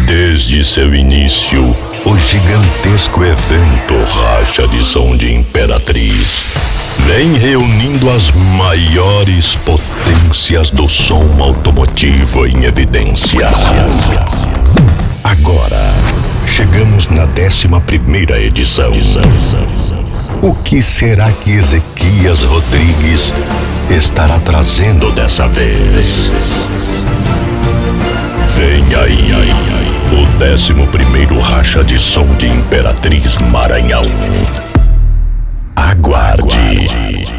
Desde seu início, o gigantesco evento Racha de Som de Imperatriz vem reunindo as maiores potências do som automotivo em evidência. Agora, chegamos na 11ª edição. O que será que Ezequias Rodrigues estará trazendo dessa vez? Vem aí, o 11º Racha de Som de Imperatriz Maranhão. Aguarde.